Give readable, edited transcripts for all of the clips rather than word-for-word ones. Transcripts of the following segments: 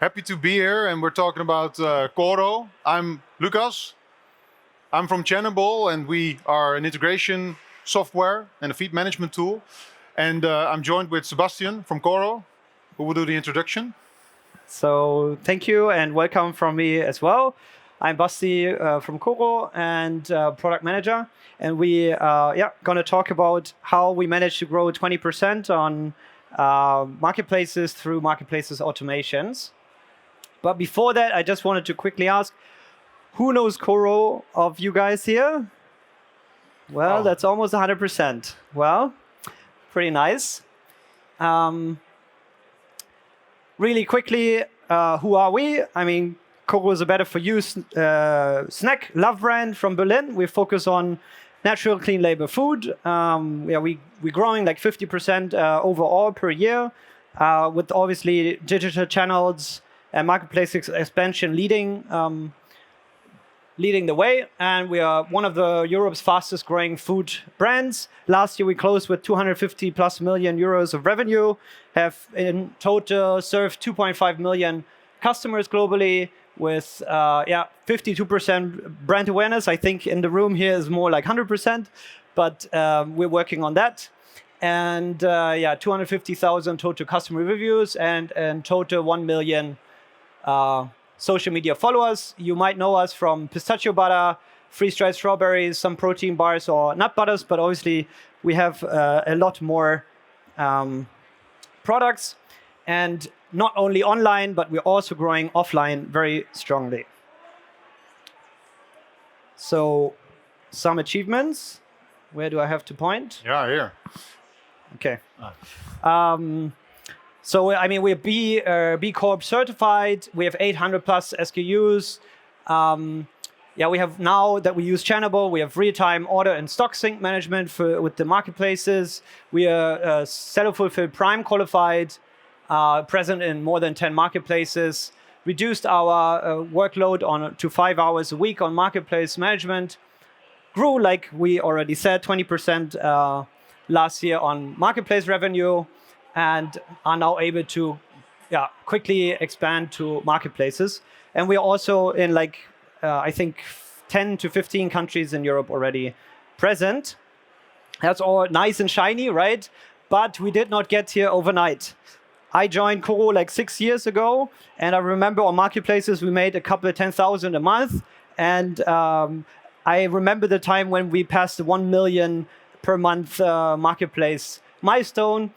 Happy to be here, and we're talking about KoRo. I'm Lucas. I'm from Channable, and we are an integration software and a feed management tool. And I'm joined with Sebastian from KoRo, who will do the introduction. So thank you and welcome from me as well. I'm Basti from KoRo and product manager. And we going to talk about how we managed to grow 20% on marketplaces through marketplaces automations. But before that, I just wanted to quickly ask, who knows KoRo of you guys here? Well, That's almost 100%. Well, pretty nice. Really quickly, who are we? I mean, KoRo is a better for you snack love brand from Berlin. We focus on natural, clean label food. We're growing like 50% overall per year, with obviously digital channels and marketplace expansion leading the way. And we are one of Europe's fastest growing food brands. Last year we closed with 250 plus million euros of revenue, have in total served 2.5 million customers globally with 52% brand awareness. I think in the room here is more like 100%, but we're working on that. And 250,000 total customer reviews and in total 1 million social media followers. You might know us from pistachio butter, freeze-dried strawberries, some protein bars or nut butters, but obviously we have a lot more products, and not only online, but we're also growing offline very strongly. So some achievements. Where do I have to point? Yeah, here. Okay. So, I mean, we're B Corp certified. We have 800 plus SKUs. We have now that we use Channable, we have real-time order and stock sync management with the marketplaces. We are seller fulfilled prime qualified, present in more than 10 marketplaces. Reduced our workload to 5 hours a week on marketplace management. Grew, like we already said, 20% last year on marketplace revenue, and are now able to quickly expand to marketplaces. And we're also in I think 10 to 15 countries in Europe already present. That's all nice and shiny, right? But we did not get here overnight. I joined KoRo like 6 years ago, and I remember on marketplaces we made a couple of 10,000 a month. And I remember the time when we passed the 1 million per month marketplace milestone.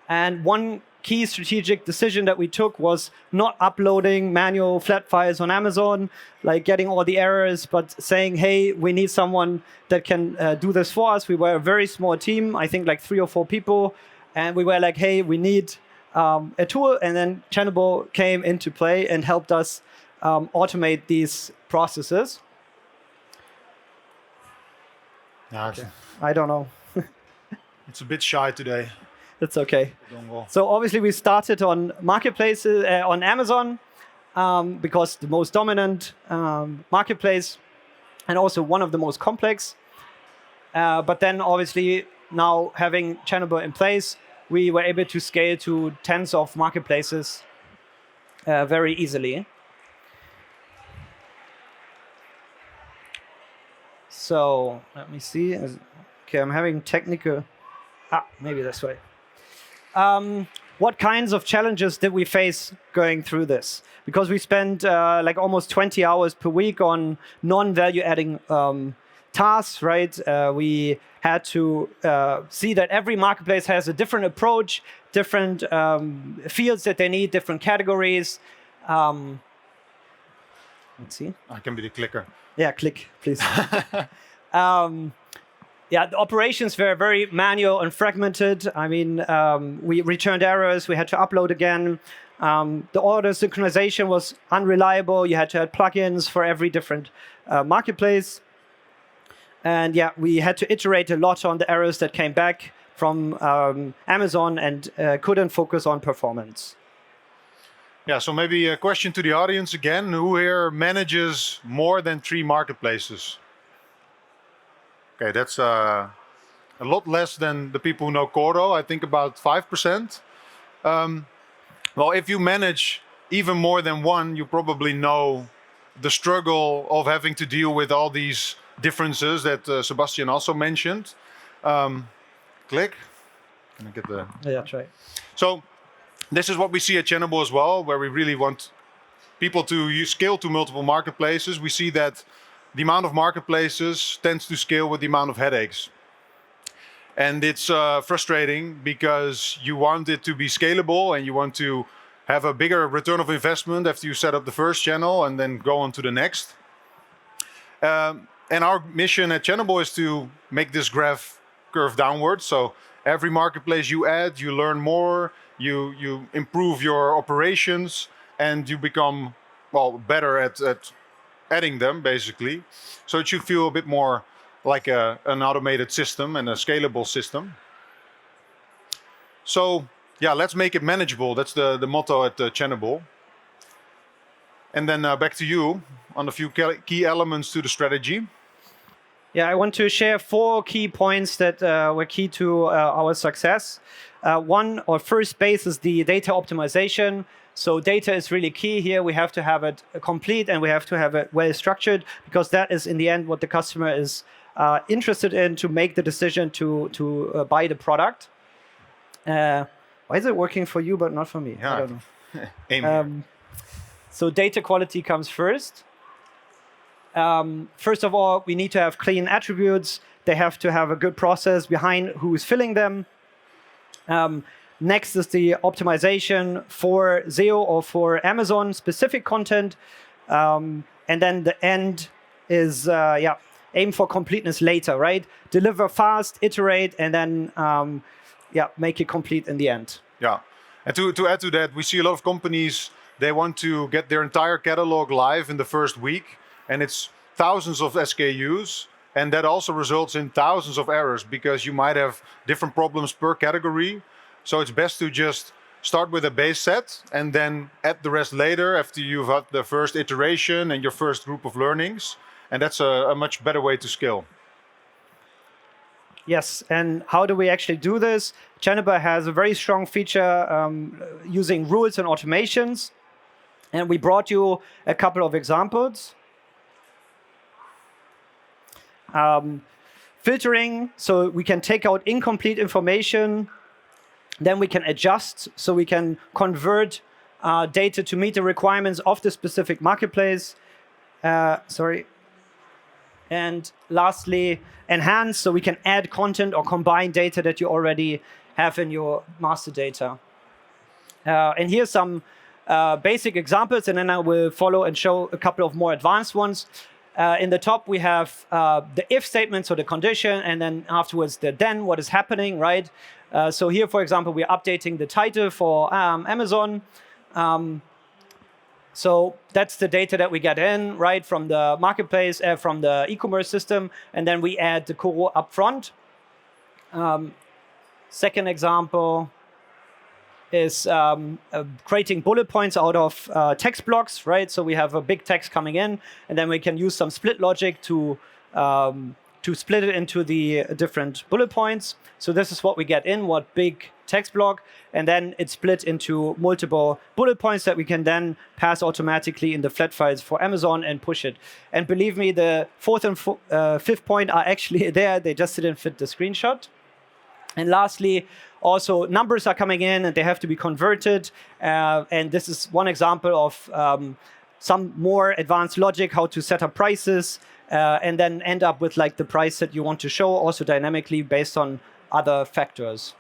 And one key strategic decision that we took was not uploading manual flat files on Amazon, like getting all the errors, but saying, hey, we need someone that can do this for us. We were a very small team, I think like 3 or 4 people. And we were like, hey, we need a tool. And then Channable came into play and helped us automate these processes. Okay. I don't know. It's a bit shy today. It's okay. So obviously we started on marketplaces on Amazon because the most dominant marketplace and also one of the most complex. But then obviously now having Channable in place, we were able to scale to tens of marketplaces very easily. So let me see. Okay, I'm having technical. Maybe this way. What kinds of challenges did we face going through this? Because we spent like almost 20 hours per week on non-value adding tasks, right? We had to see that every marketplace has a different approach, different fields that they need, different categories. Let's see. I can be the clicker. Yeah, click, please. The operations were very manual and fragmented. I mean, we returned errors. We had to upload again. The order synchronization was unreliable. You had to add plugins for every different marketplace. And we had to iterate a lot on the errors that came back from Amazon and couldn't focus on performance. Yeah, so maybe a question to the audience again. Who here manages more than 3 marketplaces? Okay, that's a lot less than the people who know KoRo. I think about 5%. Well, if you manage even more than one, you probably know the struggle of having to deal with all these differences that Sebastian also mentioned. Click. Can I get the... Yeah, try. So this is what we see at Channable as well, where we really want people to scale to multiple marketplaces. We see that the amount of marketplaces tends to scale with the amount of headaches. And it's frustrating because you want it to be scalable and you want to have a bigger return of investment after you set up the first channel and then go on to the next. And our mission at Channable is to make this graph curve downwards. So every marketplace you add, you learn more, you improve your operations, and you become, well, better at adding them, basically. So it should feel a bit more like an automated system and a scalable system. So yeah, let's make it manageable. That's the motto at Channable. And then back to you on a few key elements to the strategy. Yeah, I want to share 4 key points that were key to our success. One, or first base, is the data optimization. So data is really key here. We have to have it complete and we have to have it well structured, because that is in the end what the customer is interested in to make the decision to buy the product. Why is it working for you but not for me? Yeah. I don't know. So data quality comes first. First of all, we need to have clean attributes. They have to have a good process behind who's filling them. Next is the optimization for SEO or for Amazon specific content. And then the end is, aim for completeness later, right? Deliver fast, iterate, and then make it complete in the end. Yeah. And to add to that, we see a lot of companies, they want to get their entire catalog live in the first week. And it's thousands of SKUs. And that also results in thousands of errors because you might have different problems per category. So it's best to just start with a base set and then add the rest later after you've had the first iteration and your first group of learnings. And that's a much better way to scale. Yes, and how do we actually do this? Channabe has a very strong feature using rules and automations. And we brought you a couple of examples. Filtering, so we can take out incomplete information. Then we can adjust, so we can convert data to meet the requirements of the specific marketplace. And lastly, enhance, so we can add content or combine data that you already have in your master data. And here's some basic examples, and then I will follow and show a couple of more advanced ones. In the top, we have the if statement, so the condition, and then afterwards the then, what is happening, right? So here, for example, we're updating the title for Amazon. So that's the data that we get in, right, from the marketplace, from the e-commerce system, and then we add the KoRo up front. Second example is creating bullet points out of text blocks, right? So we have a big text coming in, and then we can use some split logic to split it into the different bullet points. So this is what we get in, what big text block, and then it's split into multiple bullet points that we can then pass automatically in the flat files for Amazon and push it. And believe me, the fourth and fifth point are actually there. They just didn't fit the screenshot. And lastly, also numbers are coming in and they have to be converted. And this is one example of some more advanced logic, how to set up prices, and then end up with like the price that you want to show, also dynamically based on other factors.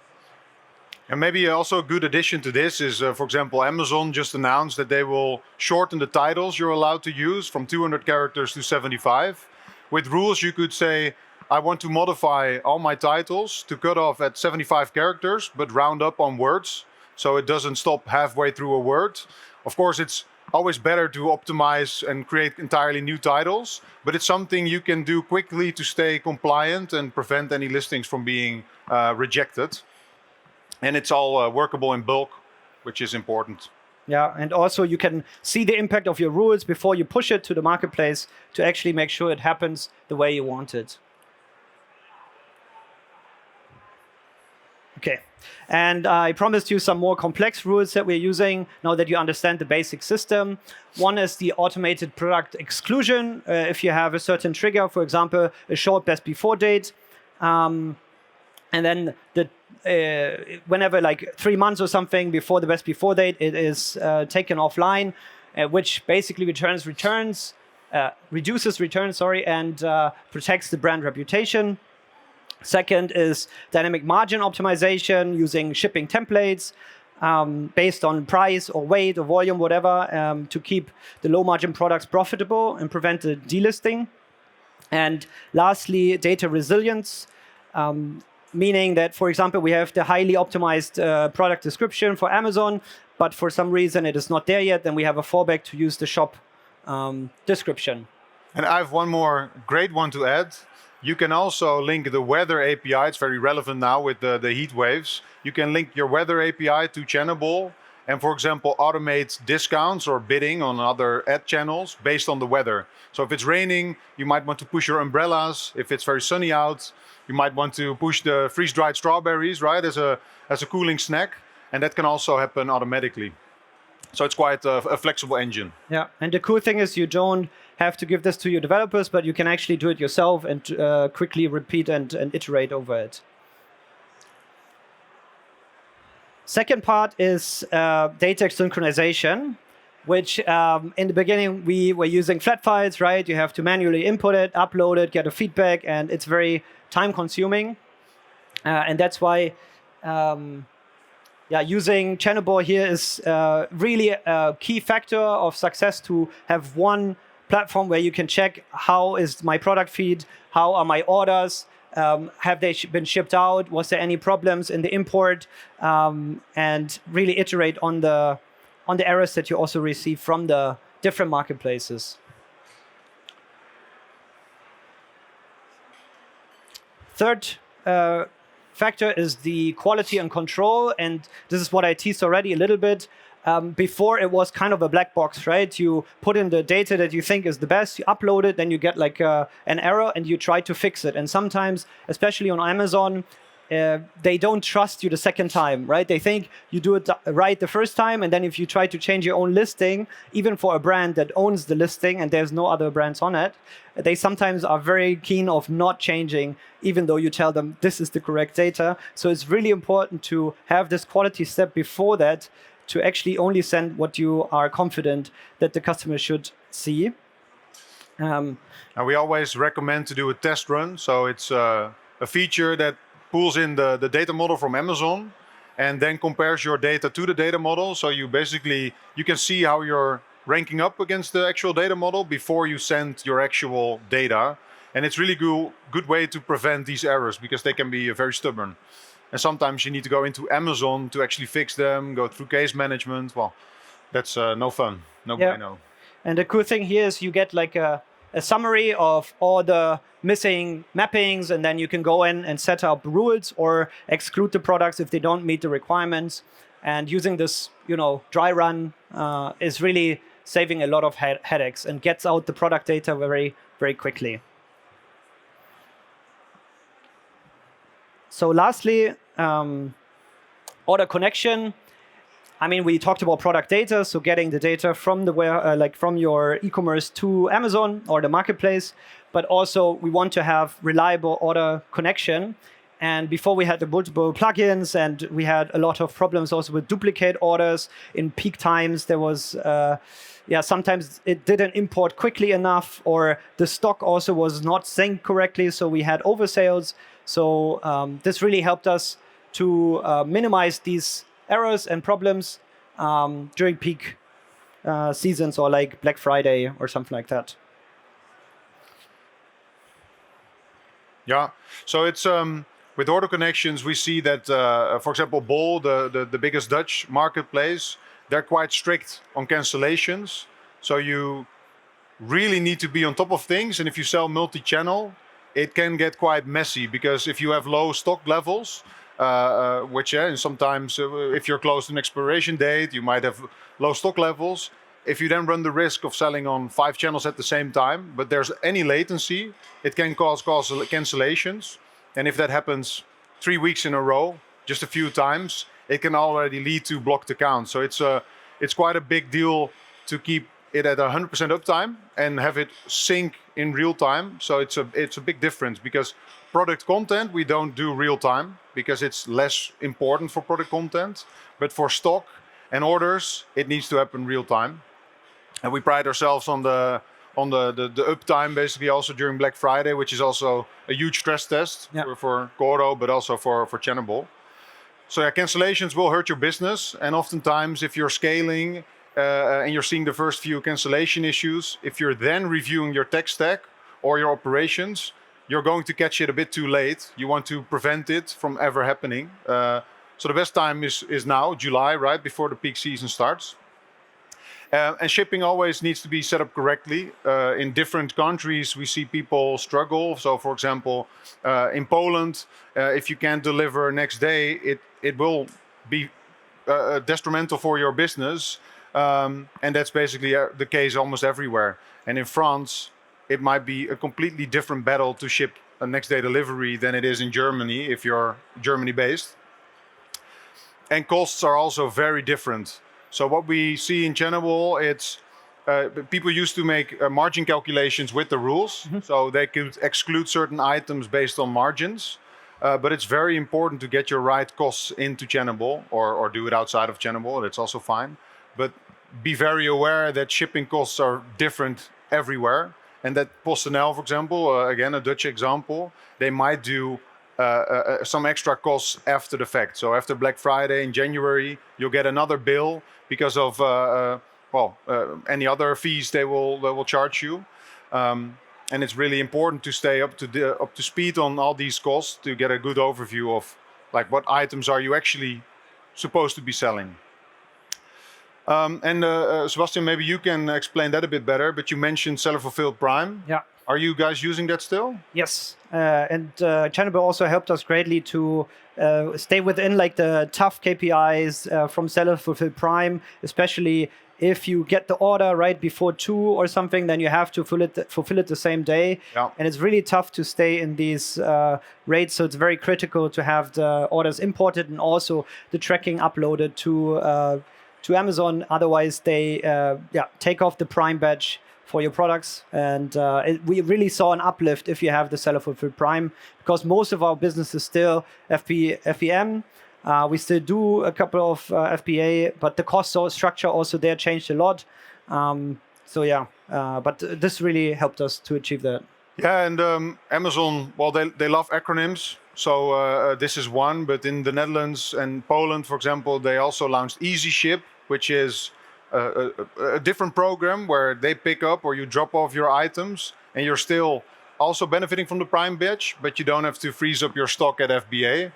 And maybe also a good addition to this is, for example, Amazon just announced that they will shorten the titles you're allowed to use from 200 characters to 75. With rules, you could say, I want to modify all my titles to cut off at 75 characters, but round up on words, so it doesn't stop halfway through a word. Of course, it's always better to optimize and create entirely new titles, but it's something you can do quickly to stay compliant and prevent any listings from being rejected. And it's all workable in bulk, which is important. Yeah, and also you can see the impact of your rules before you push it to the marketplace to actually make sure it happens the way you want it. Okay. And I promised you some more complex rules that we're using now that you understand the basic system. One is the automated product exclusion. If you have a certain trigger, for example, a short best before date, and then whenever like 3 months or something before the best before date, it is taken offline, which basically reduces returns, and protects the brand reputation. Second is dynamic margin optimization using shipping templates based on price or weight or volume, whatever, to keep the low margin products profitable and prevent the delisting. And lastly, data resilience, meaning that, for example, we have the highly optimized product description for Amazon, but for some reason it is not there yet, then we have a fallback to use the shop description. And I have one more great one to add. You can also link the weather API. It's very relevant now with the heat waves. You can link your weather API to Channable and, for example, automate discounts or bidding on other ad channels based on the weather. So if it's raining, you might want to push your umbrellas. If it's very sunny out, you might want to push the freeze-dried strawberries, right, as a cooling snack. And that can also happen automatically. So it's quite a flexible engine. Yeah, and the cool thing is you don't have to give this to your developers, but you can actually do it yourself and quickly repeat and iterate over it. Second part is data synchronization, which in the beginning we were using flat files, right? You have to manually input it, upload it, get a feedback, and it's very time consuming. And that's why using Channable here is really a key factor of success, to have one platform where you can check how is my product feed, how are my orders, have they been shipped out, was there any problems in the import, and really iterate on the errors that you also receive from the different marketplaces. Third factor is the quality and control, and this is what I teased already a little bit. Before it was kind of a black box, right? You put in the data that you think is the best, you upload it, then you get like an error and you try to fix it. And sometimes, especially on Amazon, they don't trust you the second time, right? They think you do it right the first time, and then if you try to change your own listing, even for a brand that owns the listing and there's no other brands on it, they sometimes are very keen of not changing, even though you tell them this is the correct data. So it's really important to have this quality step before that, to actually only send what you are confident that the customer should see. And we always recommend to do a test run. So it's a feature that pulls in the data model from Amazon and then compares your data to the data model. So you can see how you're ranking up against the actual data model before you send your actual data. And it's really good way to prevent these errors, because they can be very stubborn. And sometimes you need to go into Amazon to actually fix them, go through case management. Well, that's no fun. No bueno. And the cool thing here is you get like a summary of all the missing mappings, and then you can go in and set up rules or exclude the products if they don't meet the requirements. And using this, dry run is really saving a lot of headaches and gets out the product data very, very quickly. So lastly, order connection. I mean, we talked about product data, so getting the data from from your e-commerce to Amazon or the marketplace, but also we want to have reliable order connection. And before we had the multiple plugins, and we had a lot of problems also with duplicate orders in peak times. There was, sometimes it didn't import quickly enough, or the stock also was not synced correctly, so we had oversales. So this really helped us to minimize these errors and problems during peak seasons, or like Black Friday or something like that. Yeah, so it's with order connections, we see that, for example, Bol, the biggest Dutch marketplace, they're quite strict on cancellations. So you really need to be on top of things. And if you sell multi-channel, it can get quite messy, because if you have low stock levels, and sometimes if you're close to an expiration date, you might have low stock levels. If you then run the risk of selling on 5 channels at the same time, but there's any latency, it can cause cancellations. And if that happens 3 weeks in a row, just a few times, it can already lead to blocked accounts. So it's quite a big deal to keep it at 100% uptime and have it sync in real time. So it's a big difference, because product content we don't do real time because it's less important for product content, but for stock and orders it needs to happen real time. And we pride ourselves on the uptime, basically also during Black Friday, which is also a huge stress test for KoRo, but also for Channable. So yeah, cancellations will hurt your business, and oftentimes if you're scaling and you're seeing the first few cancellation issues, if you're then reviewing your tech stack or your operations, you're going to catch it a bit too late. You want to prevent it from ever happening. So the best time is now, July, right before the peak season starts. And shipping always needs to be set up correctly. In different countries, we see people struggle. So, for example, in Poland, if you can't deliver next day, it will be detrimental for your business. And that's basically the case almost everywhere. And in France, it might be a completely different battle to ship a next day delivery than it is in Germany, if you're Germany based. And costs are also very different. So what we see in Channable, it's people used to make margin calculations with the rules. So they could exclude certain items based on margins. But it's very important to get your right costs into Channable, or do it outside of Channable. That's also fine. But be very aware that shipping costs are different everywhere. And that PostNL, for example, again, a Dutch example, they might do some extra costs after the fact. So after Black Friday in January, you'll get another bill because of any other fees they will charge you. And it's really important to stay up to speed on all these costs to get a good overview of like what items are you actually supposed to be selling. Sebastian, maybe you can explain that a bit better, but you mentioned Seller Fulfilled Prime. Yeah. Are you guys using that still? Yes, and Channabe also helped us greatly to stay within like the tough KPIs from Seller Fulfilled Prime, especially if you get the order right before 2 or something, then you have to fulfill it the same day. Yeah. And it's really tough to stay in these rates, so it's very critical to have the orders imported and also the tracking uploaded to Amazon. Otherwise, they take off the Prime badge for your products. And we really saw an uplift if you have the Seller Fulfilled Prime, because most of our business is still FBM. We still do a couple of FBA, but the cost structure also there changed a lot. But this really helped us to achieve that. Yeah, and Amazon, well, they love acronyms. So this is one, but in the Netherlands and Poland, for example, they also launched Easy Ship, which is a different program where they pick up or you drop off your items and you're still also benefiting from the Prime badge, but you don't have to freeze up your stock at FBA.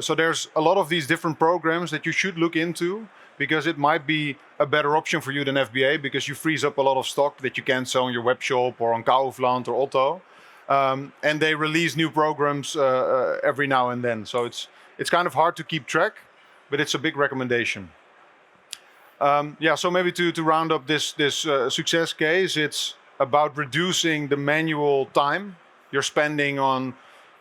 So there's a lot of these different programs that you should look into, because it might be a better option for you than FBA, because you freeze up a lot of stock that you can't sell on your web shop or on Kaufland or Otto. And they release new programs every now and then. So it's kind of hard to keep track, but it's a big recommendation. So maybe to round up this success case, it's about reducing the manual time you're spending on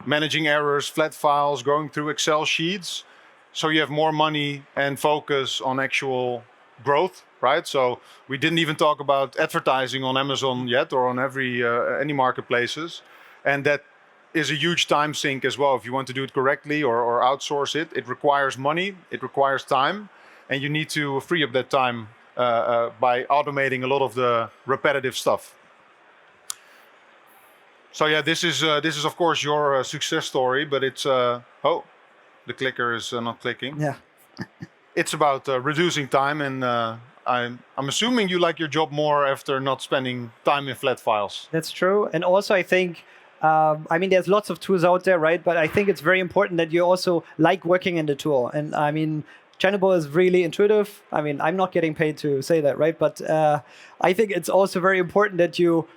managing errors, flat files, going through Excel sheets, so you have more money and focus on actual growth, right? So we didn't even talk about advertising on Amazon yet, or on any marketplaces, and that is a huge time sink as well. If you want to do it correctly or outsource it, it requires money, it requires time, and you need to free up that time by automating a lot of the repetitive stuff. So yeah, this is of course your success story, but it's the clicker is not clicking. Yeah, it's about reducing time, and I'm assuming you like your job more after not spending time in flat files. That's true, and also I think. There's lots of tools out there, right? But I think it's very important that you also like working in the tool. And I mean, Channable is really intuitive. I mean, I'm not getting paid to say that, right? But I think it's also very important that you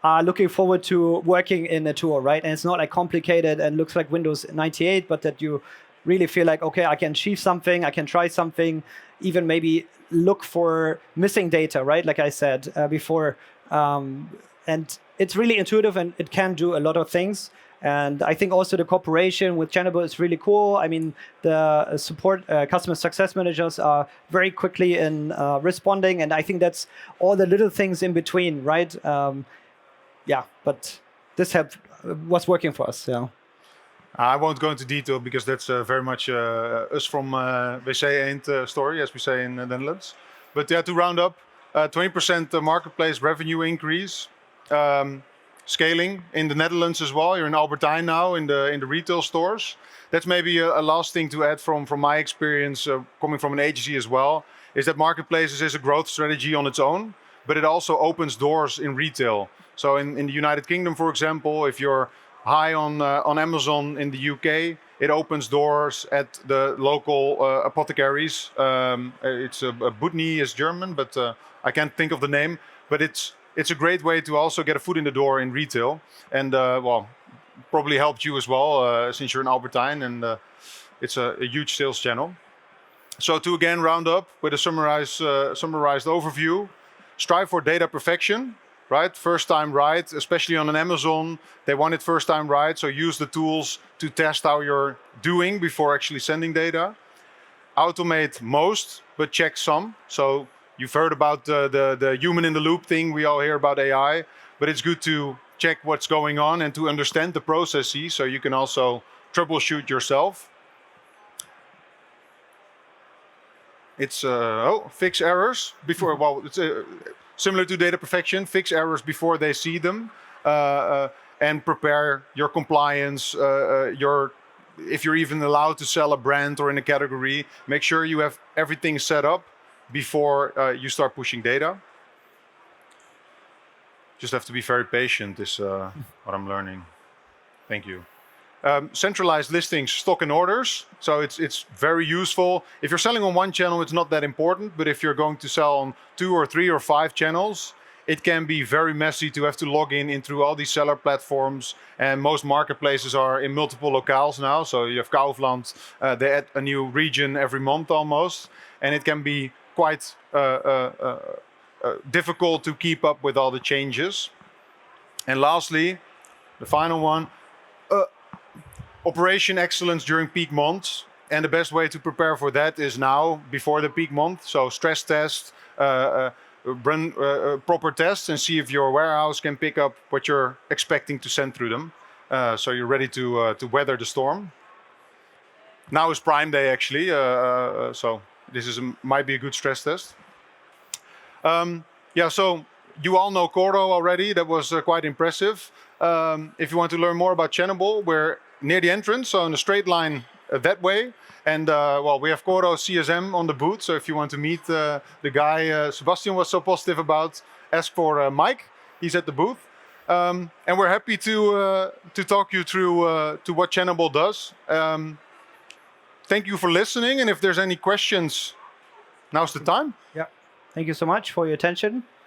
are looking forward to working in a tool, right? And it's not like complicated and looks like Windows 98, but that you really feel like, okay, I can achieve something, I can try something, even maybe look for missing data, right? Like I said before. And it's really intuitive and it can do a lot of things. And I think also the cooperation with Channable is really cool. I mean, the support customer success managers are very quickly in responding, and I think that's all the little things in between, right? Yeah, but this was working for us. Yeah. I won't go into detail because that's very much us from WC Eend story, as we say in the Netherlands. But yeah, to round up, 20% marketplace revenue increase, scaling in the Netherlands as well. You're in Albertijn now in the retail stores. That's maybe a last thing to add from my experience coming from an agency as well, is that marketplaces is a growth strategy on its own, but it also opens doors in retail. So in the United Kingdom, for example, if you're high on Amazon in the UK, it opens doors at the local apothecaries. It's a Butni is German, but I can't think of the name. But it's a great way to also get a foot in the door in retail, and well, probably helped you as well since you're in Albertijn, and it's a huge sales channel. So to again round up with a summarized overview, strive for data perfection. Right, first time right, especially on an Amazon, they want it first time right. So use the tools to test how you're doing before actually sending data. Automate most, but check some. So you've heard about the human in the loop thing. We all hear about AI, but it's good to check what's going on and to understand the processes so you can also troubleshoot yourself. It's fix errors before. Well, it's similar to data perfection, fix errors before they see them, and prepare your compliance, if you're even allowed to sell a brand or in a category, make sure you have everything set up before you start pushing data. Just have to be very patient is what I'm learning. Thank you. Centralized listings, stock and orders. So it's very useful. If you're selling on one channel, it's not that important. But if you're going to sell on 2 or 3 or 5 channels, it can be very messy to have to log in through all these seller platforms. And most marketplaces are in multiple locales now. So you have Kaufland, they add a new region every month almost. And it can be quite difficult to keep up with all the changes. And lastly, the final one, operation excellence during peak months. And the best way to prepare for that is now, before the peak month. So stress test, run proper tests and see if your warehouse can pick up what you're expecting to send through them. So you're ready to weather the storm. Now is Prime Day actually, so this might be a good stress test. Yeah, so you all know KoRo already. That was quite impressive. If you want to learn more about Channable, we're near the entrance, so in a straight line that way. And well, we have KoRo CSM on the booth, so if you want to meet the guy Sebastian was so positive about, ask for Mike. He's at the booth. And we're happy to talk you through to what Channable does. Thank you for listening, and if there's any questions, now's the time. Yeah, thank you so much for your attention.